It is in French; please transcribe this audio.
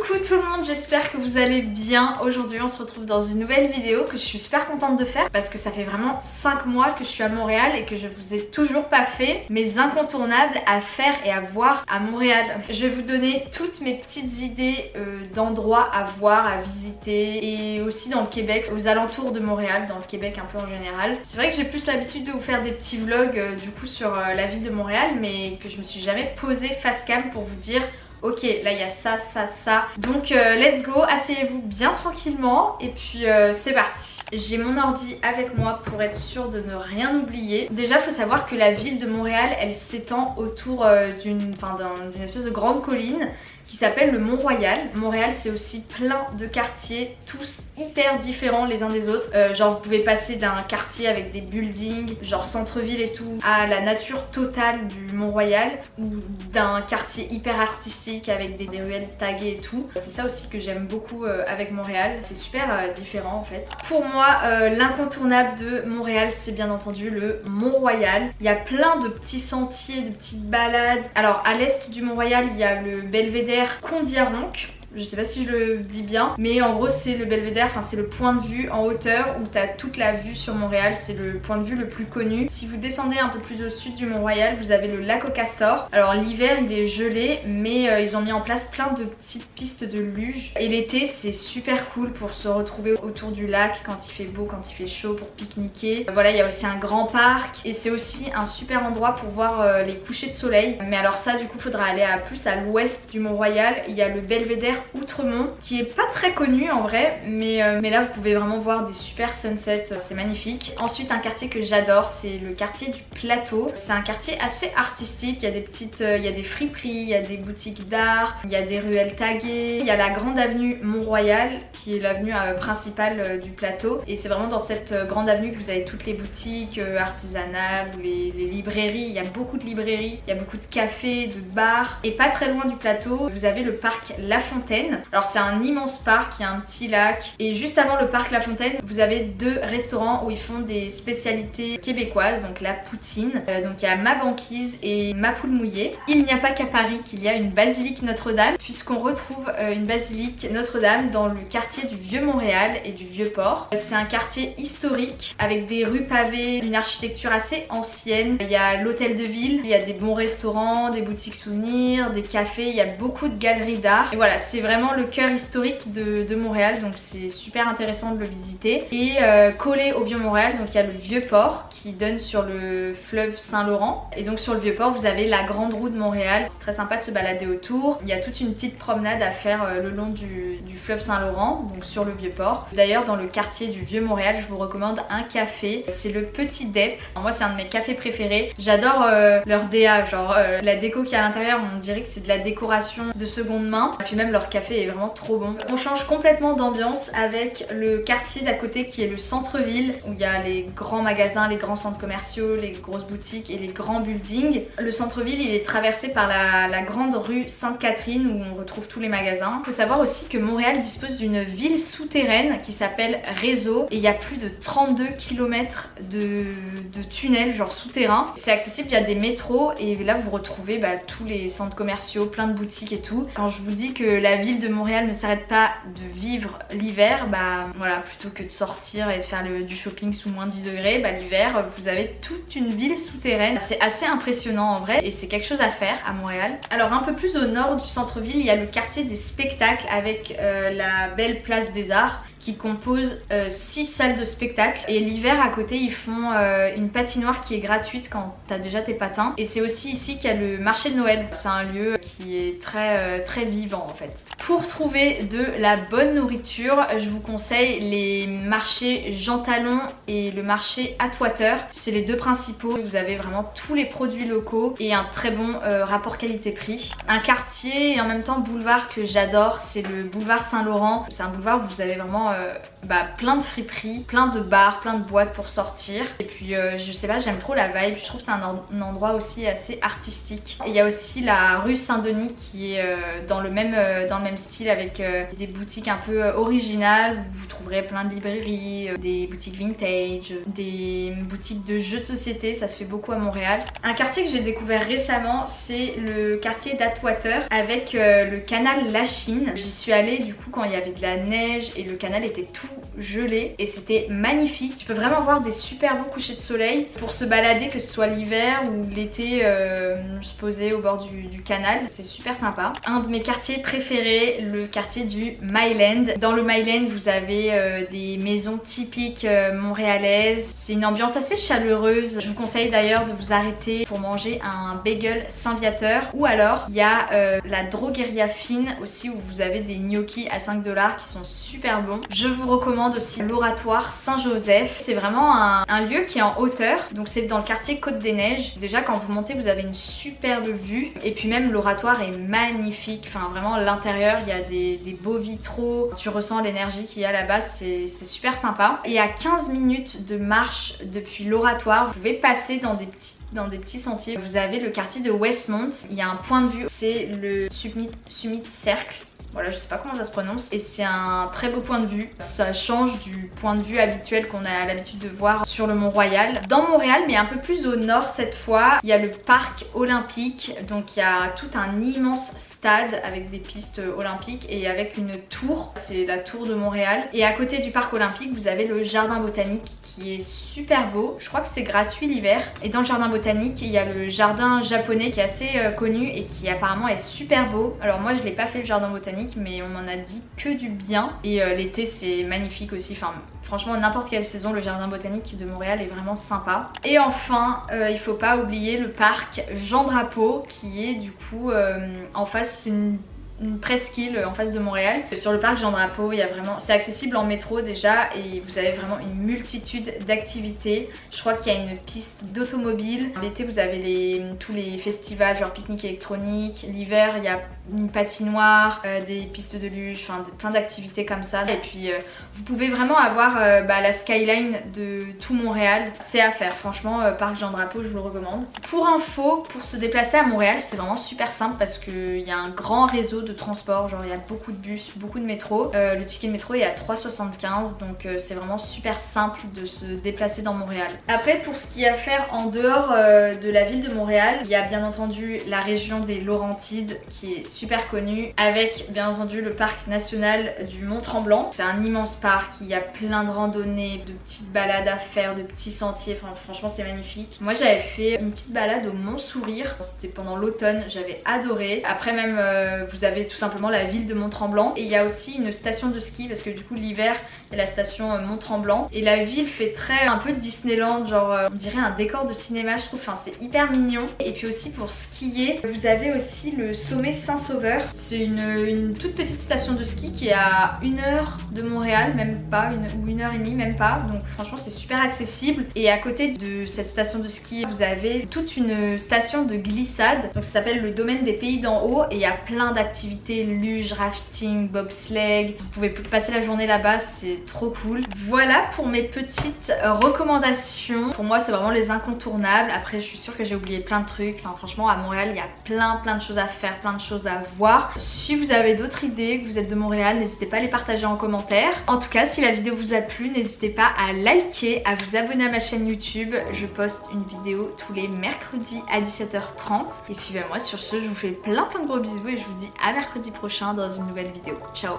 Coucou tout le monde, j'espère que vous allez bien. Aujourd'hui on se retrouve dans une nouvelle vidéo que je suis super contente de faire parce que ça fait vraiment 5 mois que je suis à Montréal et que je vous ai toujours pas fait mes incontournables à faire et à voir à Montréal. Je vais vous donner toutes mes petites idées d'endroits à voir, à visiter et aussi dans le Québec, aux alentours de Montréal, dans le Québec un peu en général. C'est vrai que j'ai plus l'habitude de vous faire des petits vlogs du coup sur la ville de Montréal, mais que je me suis jamais posée face cam pour vous dire ok, là il y a ça, ça, ça. Donc let's go, asseyez-vous bien tranquillement et puis c'est parti. J'ai mon ordi avec moi pour être sûre de ne rien oublier. Déjà, il faut savoir que la ville de Montréal, elle s'étend autour d'une espèce de grande colline qui s'appelle le Mont-Royal. Montréal, c'est aussi plein de quartiers, tous hyper différents les uns des autres. Genre vous pouvez passer d'un quartier avec des buildings, genre centre-ville et tout, à la nature totale du Mont-Royal, ou d'un quartier hyper artistique avec des ruelles taguées et tout. C'est ça aussi que j'aime beaucoup avec Montréal, c'est super différent en fait. Pour moi, l'incontournable de Montréal, c'est bien entendu le Mont-Royal. Il y a plein de petits sentiers, de petites balades. Alors à l'est du Mont-Royal, il y a le Belvédère Kondiaronk. Je sais pas si je le dis bien, mais en gros c'est le belvédère, enfin c'est le point de vue en hauteur où t'as toute la vue sur Montréal, c'est le point de vue le plus connu. Si vous descendez un peu plus au sud du Mont-Royal, vous avez le lac au Castor. Alors l'hiver il est gelé, mais ils ont mis en place plein de petites pistes de luge. Et l'été c'est super cool pour se retrouver autour du lac quand il fait beau, quand il fait chaud, pour pique-niquer. Voilà, il y a aussi un grand parc et c'est aussi un super endroit pour voir les couchers de soleil. Mais alors ça du coup faudra aller plus à l'ouest du Mont-Royal. Il y a le belvédère Outremont qui est pas très connu en vrai, mais là vous pouvez vraiment voir des super sunsets, c'est magnifique. Ensuite un quartier que j'adore, c'est le quartier du Plateau. C'est un quartier assez artistique, il y a des petites, il y a des friperies, il y a des boutiques d'art, il y a des ruelles taguées, il y a la grande avenue Mont-Royal qui est l'avenue principale du Plateau, et c'est vraiment dans cette grande avenue que vous avez toutes les boutiques artisanales ou les librairies. Il y a beaucoup de librairies, il y a beaucoup de cafés, de bars, et pas très loin du Plateau vous avez le parc La Fontaine. Alors c'est un immense parc, il y a un petit lac, et juste avant le parc La Fontaine vous avez 2 restaurants où ils font des spécialités québécoises, donc la poutine, donc il y a Ma Banquise et Ma Poule Mouillée. Il n'y a pas qu'à Paris qu'il y a une basilique Notre-Dame, puisqu'on retrouve une basilique Notre-Dame dans le quartier du Vieux-Montréal et du Vieux-Port. C'est un quartier historique avec des rues pavées, une architecture assez ancienne. Il y a l'hôtel de ville, il y a des bons restaurants, des boutiques souvenirs, des cafés, il y a beaucoup de galeries d'art. Et voilà, c'est vraiment le cœur historique de Montréal, donc c'est super intéressant de le visiter. Et collé au Vieux-Montréal, donc il y a le Vieux-Port qui donne sur le fleuve Saint-Laurent. Et donc sur le Vieux-Port vous avez la grande roue de Montréal, c'est très sympa de se balader autour. Il y a toute une petite promenade à faire le long du fleuve Saint-Laurent, donc sur le Vieux-Port. D'ailleurs dans le quartier du Vieux-Montréal je vous recommande un café, c'est le Petit Dep. Moi c'est un de mes cafés préférés, j'adore leur DA, genre la déco qu'il y a à l'intérieur, on dirait que c'est de la décoration de seconde main. Et puis même leur café est vraiment trop bon. On change complètement d'ambiance avec le quartier d'à côté qui est le centre-ville, où il y a les grands magasins, les grands centres commerciaux, les grosses boutiques et les grands buildings. Le centre-ville il est traversé par la grande rue Sainte-Catherine où on retrouve tous les magasins. Il faut savoir aussi que Montréal dispose d'une ville souterraine qui s'appelle Réseau, et il y a plus de 32 km de tunnels genre souterrains. C'est accessible via des métros, et là vous retrouvez tous les centres commerciaux, plein de boutiques et tout. Quand je vous dis que la ville de Montréal ne s'arrête pas de vivre l'hiver, voilà, plutôt que de sortir et de faire du shopping sous moins 10 degrés, l'hiver vous avez toute une ville souterraine. C'est assez impressionnant en vrai, et c'est quelque chose à faire à Montréal. Alors un peu plus au nord du centre-ville, il y a le quartier des spectacles avec la belle place des Arts qui compose 6 salles de spectacle, et l'hiver à côté ils font une patinoire qui est gratuite quand t'as déjà tes patins. Et c'est aussi ici qu'il y a le marché de Noël, c'est un lieu qui est très vivant en fait. Pour trouver de la bonne nourriture, je vous conseille les marchés Jean Talon et le marché Atwater. C'est les 2 principaux, vous avez vraiment tous les produits locaux et un très bon rapport qualité-prix. Un quartier et en même temps boulevard que j'adore, c'est le boulevard Saint-Laurent. C'est un boulevard où vous avez vraiment plein de friperies, plein de bars, plein de boîtes pour sortir. Et puis je sais pas, j'aime trop la vibe, je trouve que c'est un endroit aussi assez artistique. Et il y a aussi la rue Saint-Denis qui est dans le même dans le même style avec des boutiques un peu originales où vous trouverez plein de librairies, des boutiques vintage, des boutiques de jeux de société, ça se fait beaucoup à Montréal. Un quartier que j'ai découvert récemment, c'est le quartier d'Atwater avec le canal Lachine. J'y suis allée du coup quand il y avait de la neige et le canal était tout gelé et c'était magnifique. Tu peux vraiment voir des super beaux couchers de soleil pour se balader, que ce soit l'hiver ou l'été, se poser au bord du canal, c'est super sympa. Un de mes quartiers préférés, le quartier du Myland. Dans le Myland, vous avez des maisons typiques montréalaises. C'est une ambiance assez chaleureuse. Je vous conseille d'ailleurs de vous arrêter pour manger un bagel Saint-Viateur, ou alors il y a la drogueria fine aussi où vous avez des gnocchis à 5$ qui sont super bons. Je vous recommande aussi l'Oratoire Saint-Joseph. C'est vraiment un lieu qui est en hauteur, donc c'est dans le quartier Côte-des-Neiges. Déjà quand vous montez, vous avez une superbe vue, et puis même l'oratoire est magnifique. Enfin vraiment l'intérieur, il y a des beaux vitraux, tu ressens l'énergie qu'il y a là-bas, c'est super sympa. Et à 15 minutes de marche depuis l'oratoire, vous pouvez passer dans des petits sentiers. Vous avez le quartier de Westmont, il y a un point de vue, c'est le Summit Cercle. Voilà, je sais pas comment ça se prononce, et c'est un très beau point de vue. Ça change du point de vue habituel qu'on a l'habitude de voir sur le Mont-Royal. Dans Montréal, mais un peu plus au nord cette fois, il y a le parc olympique. Donc il y a tout un immense stade avec des pistes olympiques et avec une tour, c'est la tour de Montréal. Et à côté du parc olympique, vous avez le jardin botanique qui est super beau. Je crois que c'est gratuit l'hiver. Et dans le jardin botanique, il y a le jardin japonais qui est assez connu et qui apparemment est super beau. Alors moi je l'ai pas fait le jardin botanique, mais on m'en a dit que du bien. Et l'été c'est magnifique aussi. Enfin franchement n'importe quelle saison, le jardin botanique de Montréal est vraiment sympa. Et enfin il faut pas oublier le parc Jean Drapeau qui est du coup en face, c'est une presqu'île en face de Montréal. Sur le parc Jean Drapeau, il y a vraiment, c'est accessible en métro déjà et vous avez vraiment une multitude d'activités. Je crois qu'il y a une piste d'automobile. L'été vous avez tous les festivals genre pique-nique électronique. L'hiver il y a une patinoire, des pistes de luge, enfin plein d'activités comme ça. Et puis vous pouvez vraiment avoir la skyline de tout Montréal. C'est à faire, franchement, parc Jean Drapeau, je vous le recommande. Pour info, pour se déplacer à Montréal, c'est vraiment super simple parce qu'il y a un grand réseau de transport, genre il y a beaucoup de bus, beaucoup de métro. Le ticket de métro est à 3,75, donc c'est vraiment super simple de se déplacer dans Montréal. Après, pour ce qui est à faire en dehors de la ville de Montréal, il y a bien entendu la région des Laurentides qui est super connue, avec bien entendu le parc national du Mont-Tremblant. C'est un immense parc, il y a plein de randonnées, de petites balades à faire, de petits sentiers, enfin franchement c'est magnifique. Moi j'avais fait une petite balade au Mont Sourire, c'était pendant l'automne, j'avais adoré. Après même vous avez tout simplement la ville de Mont-Tremblant, et il y a aussi une station de ski parce que du coup l'hiver il y a la station Mont-Tremblant, et la ville fait très un peu Disneyland, genre on dirait un décor de cinéma, je trouve. Enfin c'est hyper mignon. Et puis aussi pour skier, vous avez aussi le sommet Saint-Sauveur. C'est une toute petite station de ski qui est à 1 heure de Montréal, même pas, ou 1h30 même pas, donc franchement c'est super accessible. Et à côté de cette station de ski, vous avez toute une station de glissade, donc ça s'appelle le domaine des Pays d'en haut, et il y a plein d'activités, luge, rafting, bobsleigh. Vous pouvez passer la journée là-bas, c'est trop cool. Voilà pour mes petites recommandations. Pour moi c'est vraiment les incontournables. Après je suis sûre que j'ai oublié plein de trucs. Enfin franchement à Montréal il y a plein de choses à faire, plein de choses à voir. Si vous avez d'autres idées, que vous êtes de Montréal, n'hésitez pas à les partager en commentaer. En tout cas si la vidéo vous a plu, n'hésitez pas à liker, à vous abonner à ma chaîne YouTube. Je poste une vidéo tous les mercredis à 17h30. Et puis moi sur ce je vous fais plein de gros bisous et je vous dis à mercredi prochain dans une nouvelle vidéo. Ciao.